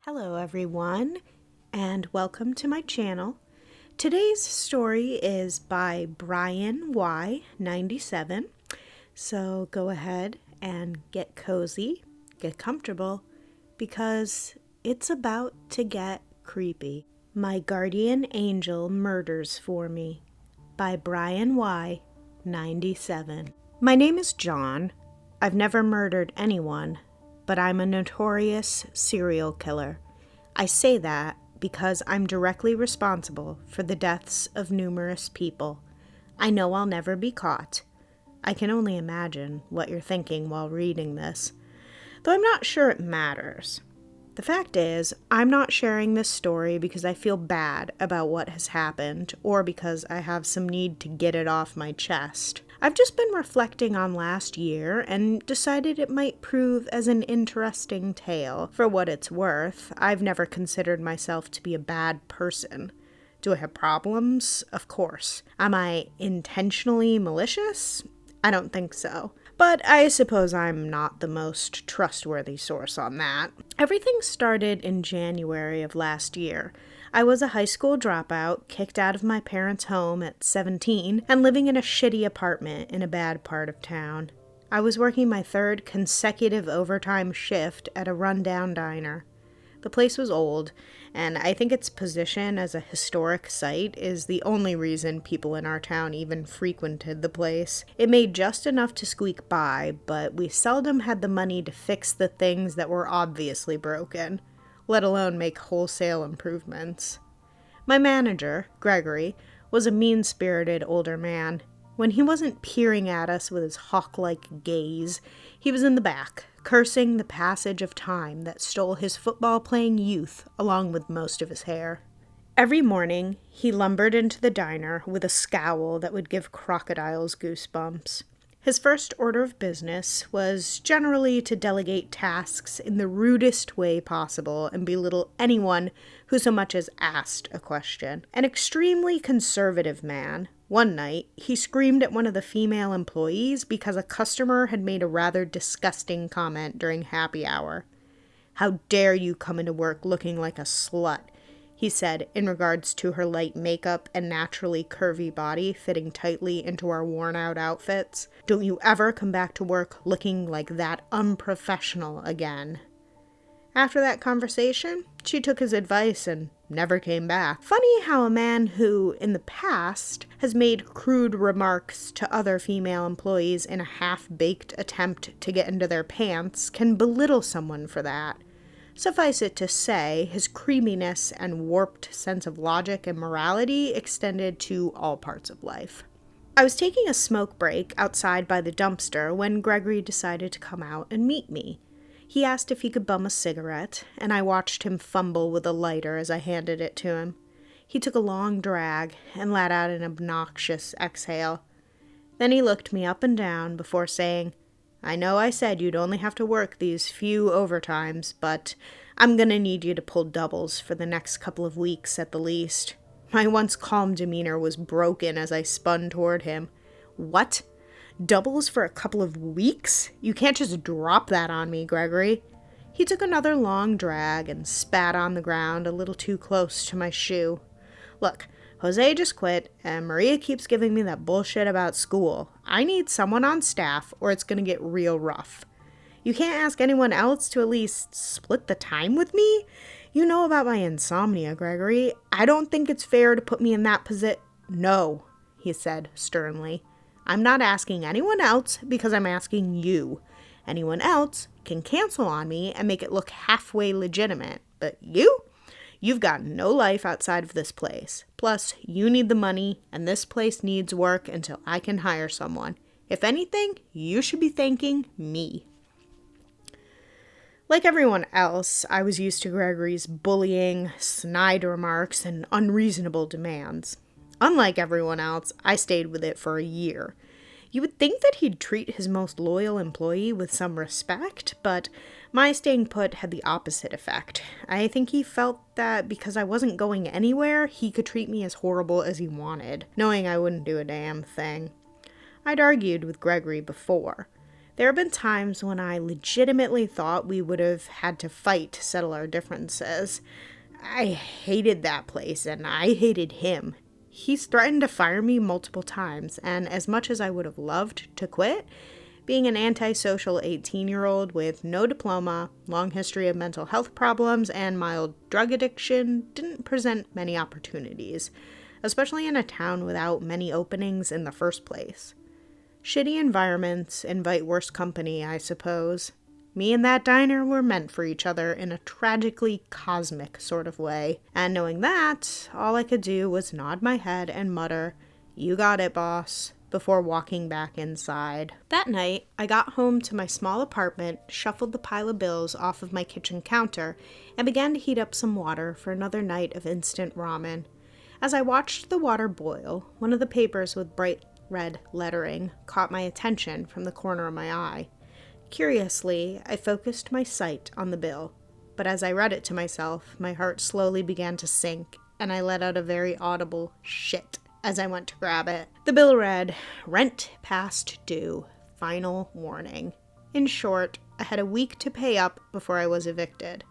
Hello everyone, and welcome to my channel. Today's story is by bryany97, so go ahead and get cozy, get comfortable, because it's about to get creepy. My Guardian Angel Murders for Me by bryany97. My name is John. I've never murdered anyone, but I'm a notorious serial killer. I say that because I'm directly responsible for the deaths of numerous people. I know I'll never be caught. I can only imagine what you're thinking while reading this, though I'm not sure it matters. The fact is, I'm not sharing this story because I feel bad about what has happened or because I have some need to get it off my chest. I've just been reflecting on last year and decided it might prove as an interesting tale. For what it's worth, I've never considered myself to be a bad person. Do I have problems? Of course. Am I intentionally malicious? I don't think so. But I suppose I'm not the most trustworthy source on that. Everything started in January of last year. I was a high school dropout, kicked out of my parents' home at 17, and living in a shitty apartment in a bad part of town. I was working my third consecutive overtime shift at a rundown diner. The place was old, and I think its position as a historic site is the only reason people in our town even frequented the place. It made just enough to squeak by, but we seldom had the money to fix the things that were obviously broken, let alone make wholesale improvements. My manager, Gregory, was a mean-spirited older man. When he wasn't peering at us with his hawk-like gaze, he was in the back, cursing the passage of time that stole his football-playing youth along with most of his hair. Every morning, he lumbered into the diner with a scowl that would give crocodiles goosebumps. His first order of business was generally to delegate tasks in the rudest way possible and belittle anyone who so much as asked a question. An extremely conservative man, one night, he screamed at one of the female employees because a customer had made a rather disgusting comment during happy hour. "How dare you come into work looking like a slut?" he said in regards to her light makeup and naturally curvy body fitting tightly into our worn-out outfits. "Don't you ever come back to work looking like that unprofessional again." After that conversation, she took his advice and never came back. Funny how a man who, in the past, has made crude remarks to other female employees in a half-baked attempt to get into their pants can belittle someone for that. Suffice it to say, his creaminess and warped sense of logic and morality extended to all parts of life. I was taking a smoke break outside by the dumpster when Gregory decided to come out and meet me. He asked if he could bum a cigarette, and I watched him fumble with a lighter as I handed it to him. He took a long drag and let out an obnoxious exhale. Then he looked me up and down before saying, "I know I said you'd only have to work these few overtimes, but I'm gonna need you to pull doubles for the next couple of weeks at the least." My once calm demeanor was broken as I spun toward him. "What? Doubles for a couple of weeks? You can't just drop that on me, Gregory." He took another long drag and spat on the ground a little too close to my shoe. "Look, Jose just quit, and Maria keeps giving me that bullshit about school. I need someone on staff, or it's gonna get real rough. You can't ask anyone else to at least split the time with me? You know about my insomnia, Gregory. I don't think it's fair to put me in that "No," he said sternly. "I'm not asking anyone else because I'm asking you. Anyone else can cancel on me and make it look halfway legitimate, but you've got no life outside of this place. Plus, you need the money, and this place needs work until I can hire someone. If anything, you should be thanking me." Like everyone else, I was used to Gregory's bullying, snide remarks, and unreasonable demands. Unlike everyone else, I stayed with it for a year. You would think that he'd treat his most loyal employee with some respect, but my staying put had the opposite effect. I think he felt that because I wasn't going anywhere, he could treat me as horrible as he wanted, knowing I wouldn't do a damn thing. I'd argued with Gregory before. There have been times when I legitimately thought we would have had to fight to settle our differences. I hated that place, and I hated him. He's threatened to fire me multiple times, and as much as I would have loved to quit, being an antisocial 18-year-old with no diploma, long history of mental health problems, and mild drug addiction didn't present many opportunities, especially in a town without many openings in the first place. Shitty environments invite worse company, I suppose. Me and that diner were meant for each other in a tragically cosmic sort of way, and knowing that, all I could do was nod my head and mutter, "You got it, boss," before walking back inside. That night, I got home to my small apartment, shuffled the pile of bills off of my kitchen counter, and began to heat up some water for another night of instant ramen. As I watched the water boil, one of the papers with bright red lettering caught my attention from the corner of my eye. Curiously, I focused my sight on the bill, but as I read it to myself, my heart slowly began to sink, and I let out a very audible shit as I went to grab it. The bill read, "Rent past due. Final warning." In short, I had a week to pay up before I was evicted.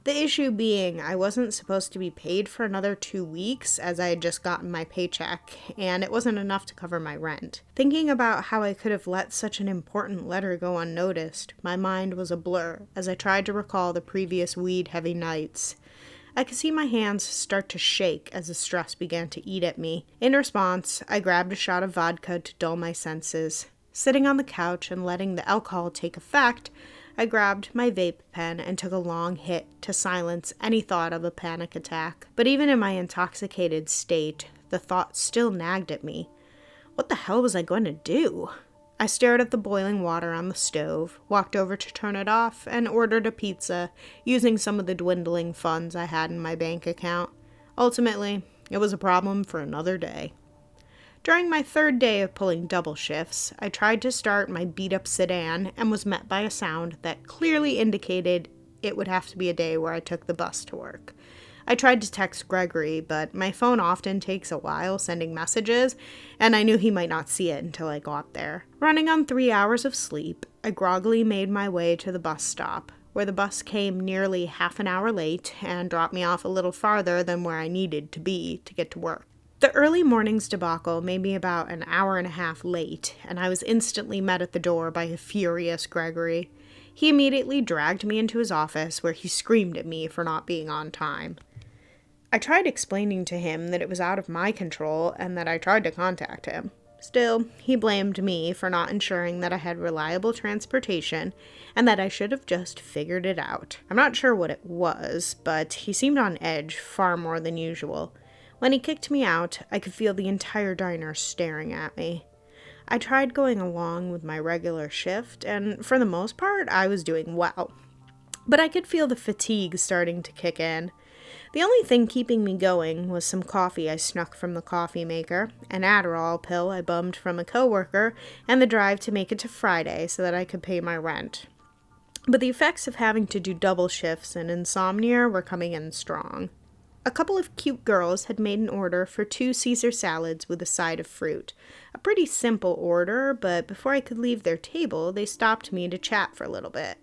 The issue being I wasn't supposed to be paid for another 2 weeks as I had just gotten my paycheck, and it wasn't enough to cover my rent. Thinking about how I could have let such an important letter go unnoticed, my mind was a blur as I tried to recall the previous weed-heavy nights. I could see my hands start to shake as the stress began to eat at me. In response, I grabbed a shot of vodka to dull my senses. Sitting on the couch and letting the alcohol take effect, I grabbed my vape pen and took a long hit to silence any thought of a panic attack. But even in my intoxicated state, the thought still nagged at me. What the hell was I going to do? I stared at the boiling water on the stove, walked over to turn it off, and ordered a pizza, using some of the dwindling funds I had in my bank account. Ultimately, it was a problem for another day. During my third day of pulling double shifts, I tried to start my beat-up sedan and was met by a sound that clearly indicated it would have to be a day where I took the bus to work. I tried to text Gregory, but my phone often takes a while sending messages, and I knew he might not see it until I got there. Running on 3 hours of sleep, I groggily made my way to the bus stop, where the bus came nearly half an hour late and dropped me off a little farther than where I needed to be to get to work. The early morning's debacle made me about an hour and a half late, and I was instantly met at the door by a furious Gregory. He immediately dragged me into his office, where he screamed at me for not being on time. I tried explaining to him that it was out of my control and that I tried to contact him. Still, he blamed me for not ensuring that I had reliable transportation and that I should have just figured it out. I'm not sure what it was, but he seemed on edge far more than usual. When he kicked me out, I could feel the entire diner staring at me. I tried going along with my regular shift, and for the most part, I was doing well. But I could feel the fatigue starting to kick in. The only thing keeping me going was some coffee I snuck from the coffee maker, an Adderall pill I bummed from a coworker, and the drive to make it to Friday so that I could pay my rent. But the effects of having to do double shifts and insomnia were coming in strong. A couple of cute girls had made an order for 2 Caesar salads with a side of fruit. A pretty simple order, but before I could leave their table, they stopped me to chat for a little bit.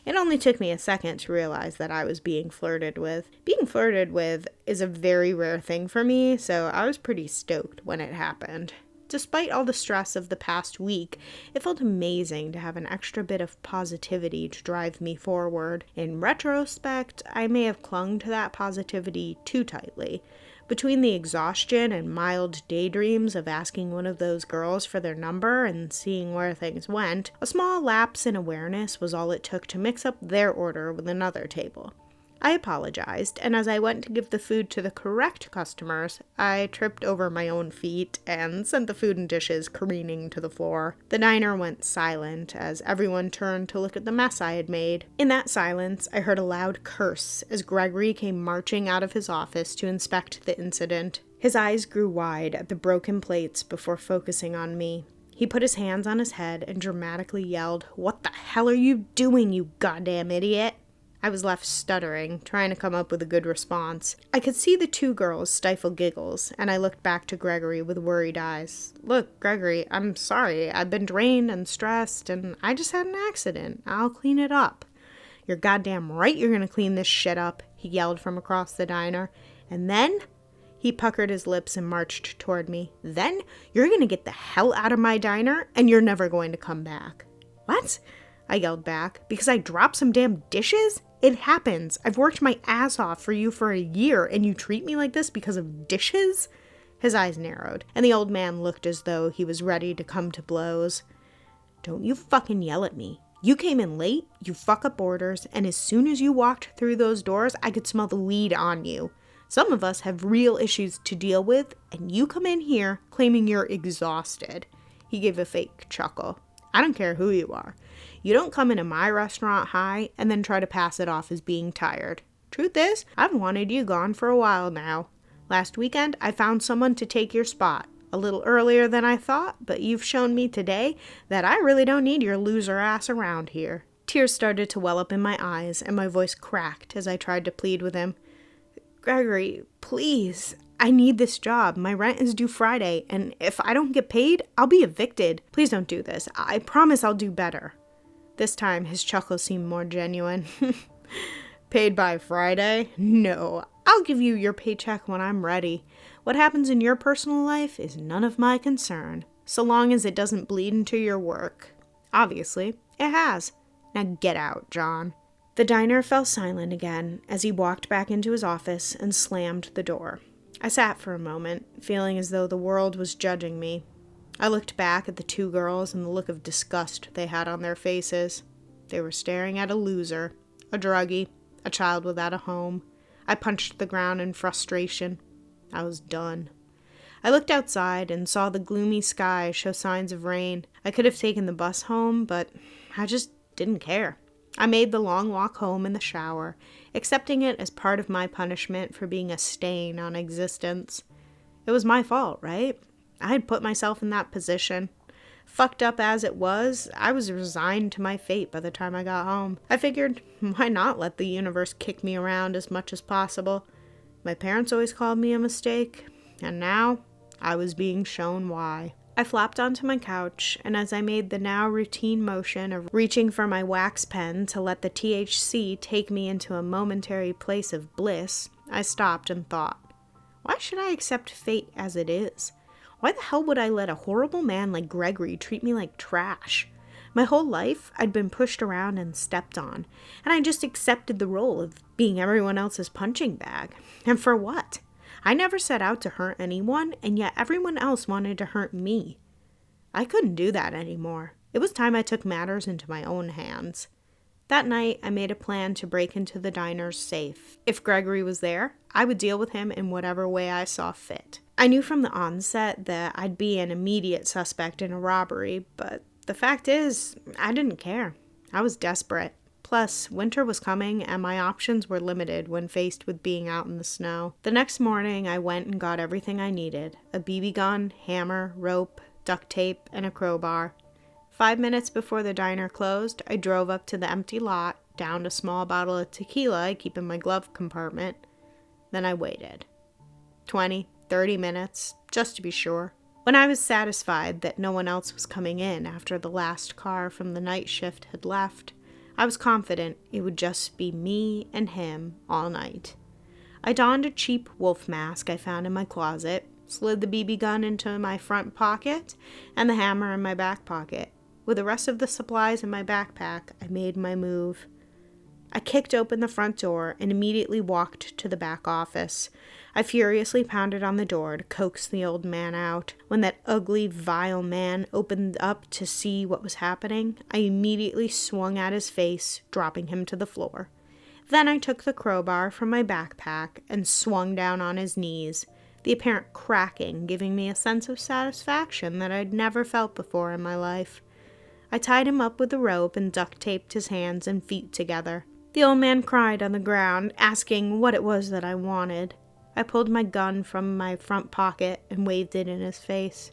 It only took me a second to realize that I was being flirted with. Being flirted with is a very rare thing for me, so I was pretty stoked when it happened. Despite all the stress of the past week, it felt amazing to have an extra bit of positivity to drive me forward. In retrospect, I may have clung to that positivity too tightly. Between the exhaustion and mild daydreams of asking one of those girls for their number and seeing where things went, a small lapse in awareness was all it took to mix up their order with another table. I apologized, and as I went to give the food to the correct customers, I tripped over my own feet and sent the food and dishes careening to the floor. The diner went silent as everyone turned to look at the mess I had made. In that silence, I heard a loud curse as Gregory came marching out of his office to inspect the incident. His eyes grew wide at the broken plates before focusing on me. He put his hands on his head and dramatically yelled, "What the hell are you doing, you goddamn idiot?" I was left stuttering, trying to come up with a good response. I could see the two girls stifle giggles, and I looked back to Gregory with worried eyes. Look, Gregory, I'm sorry. I've been drained and stressed, and I just had an accident. I'll clean it up. You're goddamn right you're gonna clean this shit up, he yelled from across the diner. And then, he puckered his lips and marched toward me. Then, you're gonna get the hell out of my diner, and you're never going to come back. What? I yelled back. Because I dropped some damn dishes? It happens. I've worked my ass off for you for a year, and you treat me like this because of dishes? His eyes narrowed, and the old man looked as though he was ready to come to blows. Don't you fucking yell at me. You came in late, you fuck up orders, and as soon as you walked through those doors, I could smell the weed on you. Some of us have real issues to deal with, and you come in here claiming you're exhausted. He gave a fake chuckle. I don't care who you are. You don't come into my restaurant high and then try to pass it off as being tired. Truth is, I've wanted you gone for a while now. Last weekend, I found someone to take your spot. A little earlier than I thought, but you've shown me today that I really don't need your loser ass around here. Tears started to well up in my eyes, and my voice cracked as I tried to plead with him. Gregory, please. I need this job. My rent is due Friday, and if I don't get paid, I'll be evicted. Please don't do this. I promise I'll do better. This time, his chuckle seemed more genuine. Paid by Friday? No, I'll give you your paycheck when I'm ready. What happens in your personal life is none of my concern, so long as it doesn't bleed into your work. Obviously, it has. Now get out, John. The diner fell silent again as he walked back into his office and slammed the door. I sat for a moment, feeling as though the world was judging me. I looked back at the two girls and the look of disgust they had on their faces. They were staring at a loser, a druggie, a child without a home. I punched the ground in frustration. I was done. I looked outside and saw the gloomy sky show signs of rain. I could have taken the bus home, but I just didn't care. I made the long walk home in the shower, accepting it as part of my punishment for being a stain on existence. It was my fault, right? I had put myself in that position. Fucked up as it was, I was resigned to my fate by the time I got home. I figured, why not let the universe kick me around as much as possible? My parents always called me a mistake, and now I was being shown why. I flopped onto my couch, and as I made the now routine motion of reaching for my wax pen to let the THC take me into a momentary place of bliss, I stopped and thought, why should I accept fate as it is? Why the hell would I let a horrible man like Gregory treat me like trash? My whole life, I'd been pushed around and stepped on, and I just accepted the role of being everyone else's punching bag. And for what? I never set out to hurt anyone, and yet everyone else wanted to hurt me. I couldn't do that anymore. It was time I took matters into my own hands. That night, I made a plan to break into the diner's safe. If Gregory was there, I would deal with him in whatever way I saw fit. I knew from the onset that I'd be an immediate suspect in a robbery, but the fact is, I didn't care. I was desperate. Plus, winter was coming, and my options were limited when faced with being out in the snow. The next morning, I went and got everything I needed: a BB gun, hammer, rope, duct tape, and a crowbar. 5 minutes before the diner closed, I drove up to the empty lot, downed a small bottle of tequila I keep in my glove compartment. Then I waited. 20, 30 minutes, just to be sure. When I was satisfied that no one else was coming in after the last car from the night shift had left, I was confident it would just be me and him all night. I donned a cheap wolf mask I found in my closet, slid the BB gun into my front pocket, and the hammer in my back pocket. With the rest of the supplies in my backpack, I made my move. I kicked open the front door and immediately walked to the back office. I furiously pounded on the door to coax the old man out. When that ugly, vile man opened up to see what was happening, I immediately swung at his face, dropping him to the floor. Then I took the crowbar from my backpack and swung down on his knees, the apparent cracking giving me a sense of satisfaction that I'd never felt before in my life. I tied him up with a rope and duct taped his hands and feet together. The old man cried on the ground, asking what it was that I wanted. I pulled my gun from my front pocket and waved it in his face.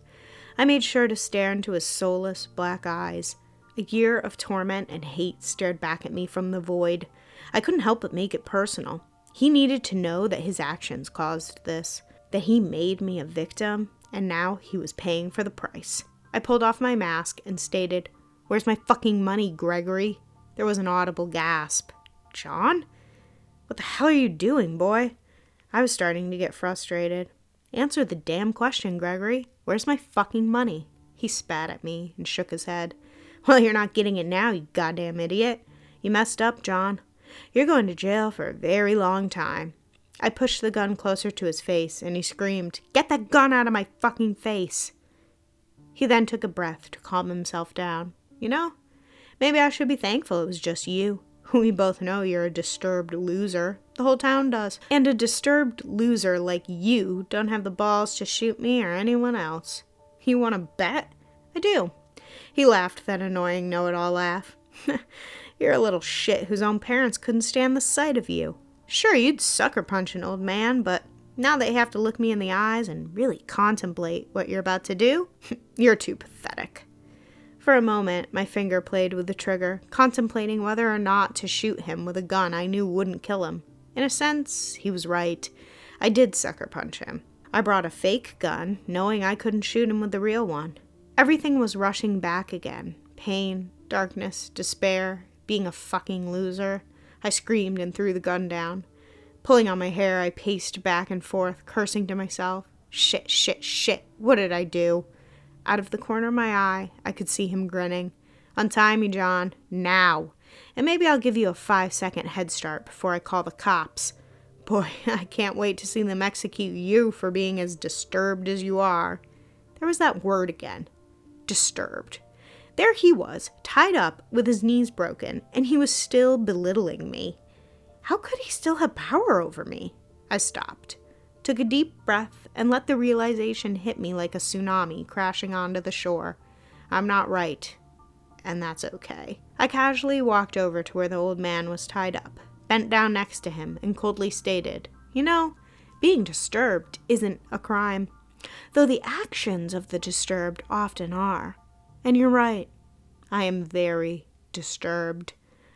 I made sure to stare into his soulless black eyes. A year of torment and hate stared back at me from the void. I couldn't help but make it personal. He needed to know that his actions caused this, that he made me a victim, and now he was paying for the price. I pulled off my mask and stated, "Where's my fucking money, Gregory?" There was an audible gasp. "John? What the hell are you doing, boy?" I was starting to get frustrated. "Answer the damn question, Gregory. Where's my fucking money?" He spat at me and shook his head. "Well, you're not getting it now, you goddamn idiot. You messed up, John. You're going to jail for a very long time." I pushed the gun closer to his face, and he screamed, "Get that gun out of my fucking face!" He then took a breath to calm himself down. "You know, maybe I should be thankful it was just you. We both know you're a disturbed loser. The whole town does. And a disturbed loser like you don't have the balls to shoot me or anyone else. You want to bet?" "I do." He laughed that annoying know-it-all laugh. "You're a little shit whose own parents couldn't stand the sight of you. Sure, you'd sucker punch an old man, but now that you have to look me in the eyes and really contemplate what you're about to do, you're too pathetic." For a moment, my finger played with the trigger, contemplating whether or not to shoot him with a gun I knew wouldn't kill him. In a sense, he was right. I did sucker punch him. I brought a fake gun, knowing I couldn't shoot him with the real one. Everything was rushing back again. Pain, darkness, despair, being a fucking loser. I screamed and threw the gun down. Pulling on my hair, I paced back and forth, cursing to myself. Shit, shit, shit. What did I do? Out of the corner of my eye, I could see him grinning. "Untie me, John. Now. And maybe I'll give you a 5-second head start before I call the cops. Boy, I can't wait to see them execute you for being as disturbed as you are." There was that word again. Disturbed. There he was, tied up, with his knees broken, and he was still belittling me. How could he still have power over me? I stopped, took a deep breath, and let the realization hit me like a tsunami crashing onto the shore. I'm not right, and that's okay. I casually walked over to where the old man was tied up, bent down next to him, and coldly stated, "You know, being disturbed isn't a crime, though the actions of the disturbed often are. And you're right. I am very disturbed."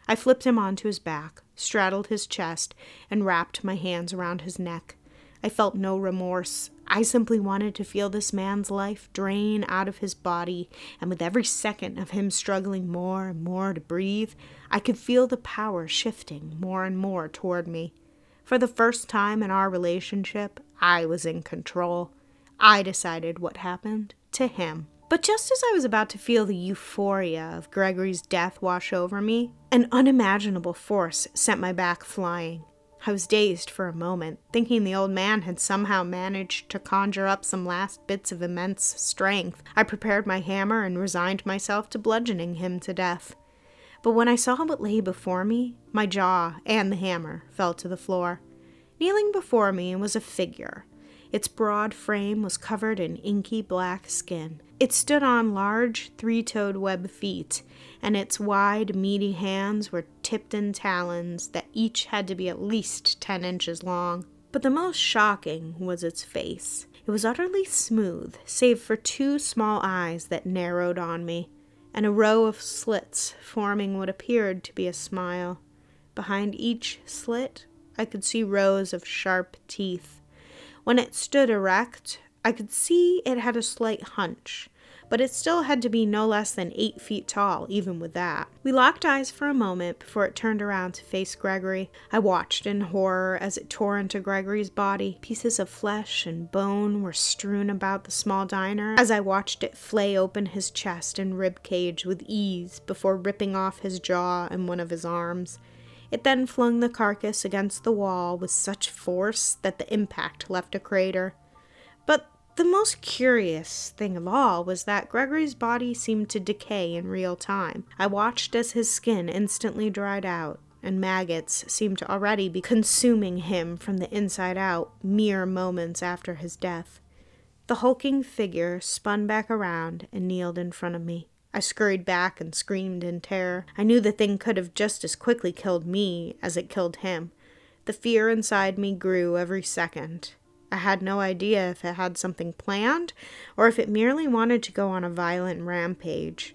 I flipped him onto his back, straddled his chest, and wrapped my hands around his neck. I felt no remorse. I simply wanted to feel this man's life drain out of his body, and with every second of him struggling more and more to breathe, I could feel the power shifting more and more toward me. For the first time in our relationship, I was in control. I decided what happened to him. But just as I was about to feel the euphoria of Gregory's death wash over me, an unimaginable force sent my back flying. I was dazed for a moment, thinking the old man had somehow managed to conjure up some last bits of immense strength. I prepared my hammer and resigned myself to bludgeoning him to death. But when I saw what lay before me, my jaw and the hammer fell to the floor. Kneeling before me was a figure. Its broad frame was covered in inky black skin. It stood on large, three-toed web feet, and its wide, meaty hands were tipped in talons that each had to be at least 10 inches long. But the most shocking was its face. It was utterly smooth, save for 2 small eyes that narrowed on me, and a row of slits forming what appeared to be a smile. Behind each slit, I could see rows of sharp teeth. When it stood erect, I could see it had a slight hunch, but it still had to be no less than 8 feet tall, even with that. We locked eyes for a moment before it turned around to face Gregory. I watched in horror as it tore into Gregory's body. Pieces of flesh and bone were strewn about the small diner as I watched it flay open his chest and rib cage with ease before ripping off his jaw and one of his arms. It then flung the carcass against the wall with such force that the impact left a crater. But the most curious thing of all was that Gregory's body seemed to decay in real time. I watched as his skin instantly dried out, and maggots seemed to already be consuming him from the inside out mere moments after his death. The hulking figure spun back around and kneeled in front of me. I scurried back and screamed in terror. I knew the thing could have just as quickly killed me as it killed him. The fear inside me grew every second. I had no idea if it had something planned or if it merely wanted to go on a violent rampage.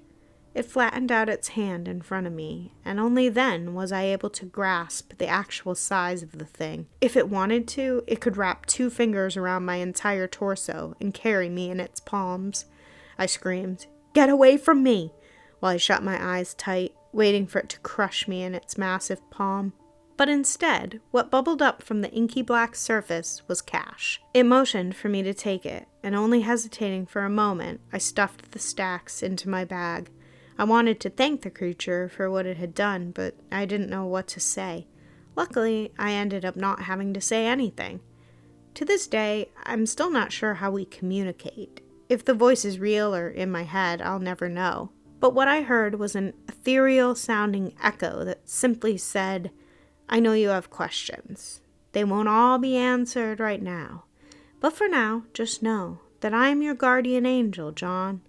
It flattened out its hand in front of me, and only then was I able to grasp the actual size of the thing. If it wanted to, it could wrap 2 fingers around my entire torso and carry me in its palms. I screamed, "Get away from me!" while I shut my eyes tight, waiting for it to crush me in its massive palm. But instead, what bubbled up from the inky black surface was cash. It motioned for me to take it, and only hesitating for a moment, I stuffed the stacks into my bag. I wanted to thank the creature for what it had done, but I didn't know what to say. Luckily, I ended up not having to say anything. To this day, I'm still not sure how we communicate. If the voice is real or in my head, I'll never know. But what I heard was an ethereal-sounding echo that simply said, "I know you have questions. They won't all be answered right now. But for now, just know that I am your guardian angel, John,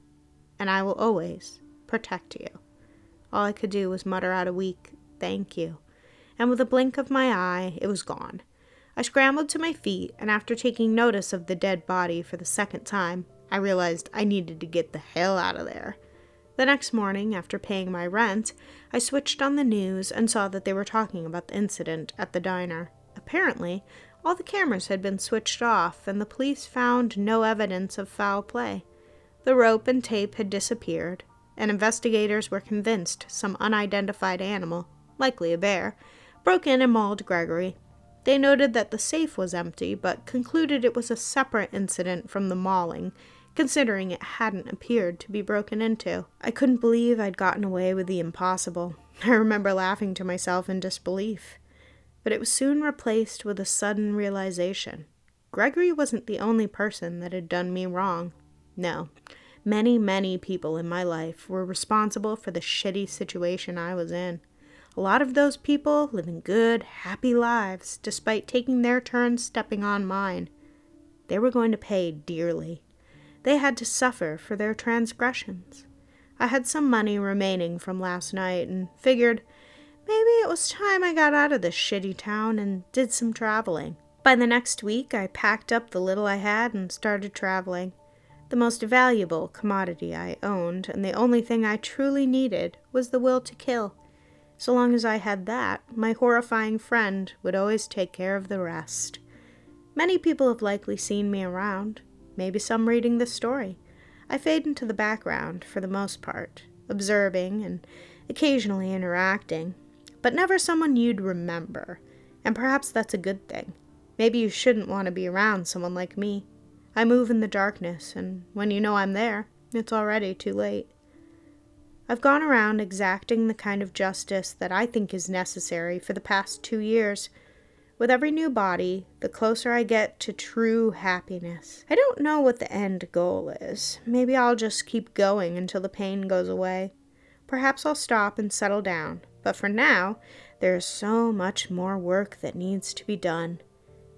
and I will always protect you." All I could do was mutter out a weak "thank you," and with a blink of my eye, it was gone. I scrambled to my feet, and after taking notice of the dead body for the second time, I realized I needed to get the hell out of there. The next morning, after paying my rent, I switched on the news and saw that they were talking about the incident at the diner. Apparently, all the cameras had been switched off, and the police found no evidence of foul play. The rope and tape had disappeared, and investigators were convinced some unidentified animal, likely a bear, broke in and mauled Gregory. They noted that the safe was empty, but concluded it was a separate incident from the mauling, considering it hadn't appeared to be broken into. I couldn't believe I'd gotten away with the impossible. I remember laughing to myself in disbelief. But it was soon replaced with a sudden realization. Gregory wasn't the only person that had done me wrong. No. Many, many people in my life were responsible for the shitty situation I was in. A lot of those people living good, happy lives, despite taking their turn stepping on mine. They were going to pay dearly. They had to suffer for their transgressions. I had some money remaining from last night and figured maybe it was time I got out of this shitty town and did some traveling. By the next week, I packed up the little I had and started traveling. The most valuable commodity I owned, and the only thing I truly needed, was the will to kill. So long as I had that, my horrifying friend would always take care of the rest. Many people have likely seen me around, maybe some reading this story. I fade into the background for the most part, observing and occasionally interacting, but never someone you'd remember, and perhaps that's a good thing. Maybe you shouldn't want to be around someone like me. I move in the darkness, and when you know I'm there, it's already too late. I've gone around exacting the kind of justice that I think is necessary for the past 2 years. With every new body, the closer I get to true happiness. I don't know what the end goal is. Maybe I'll just keep going until the pain goes away. Perhaps I'll stop and settle down. But for now, there is so much more work that needs to be done.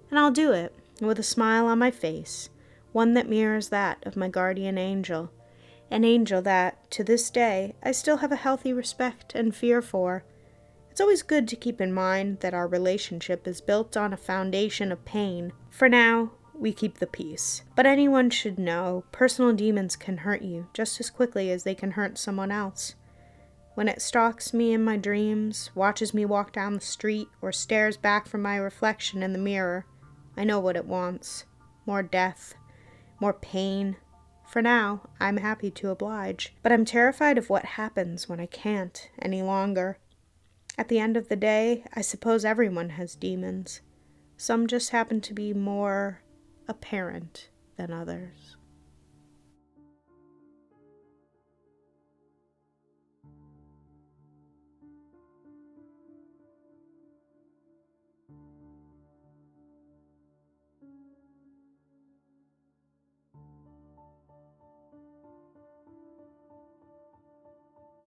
And I'll do it with a smile on my face, one that mirrors that of my guardian angel. An angel that, to this day, I still have a healthy respect and fear for. It's always good to keep in mind that our relationship is built on a foundation of pain. For now, we keep the peace. But anyone should know personal demons can hurt you just as quickly as they can hurt someone else. When it stalks me in my dreams, watches me walk down the street, or stares back from my reflection in the mirror, I know what it wants. More death. More pain. For now, I'm happy to oblige. But I'm terrified of what happens when I can't any longer. At the end of the day, I suppose everyone has demons. Some just happen to be more apparent than others.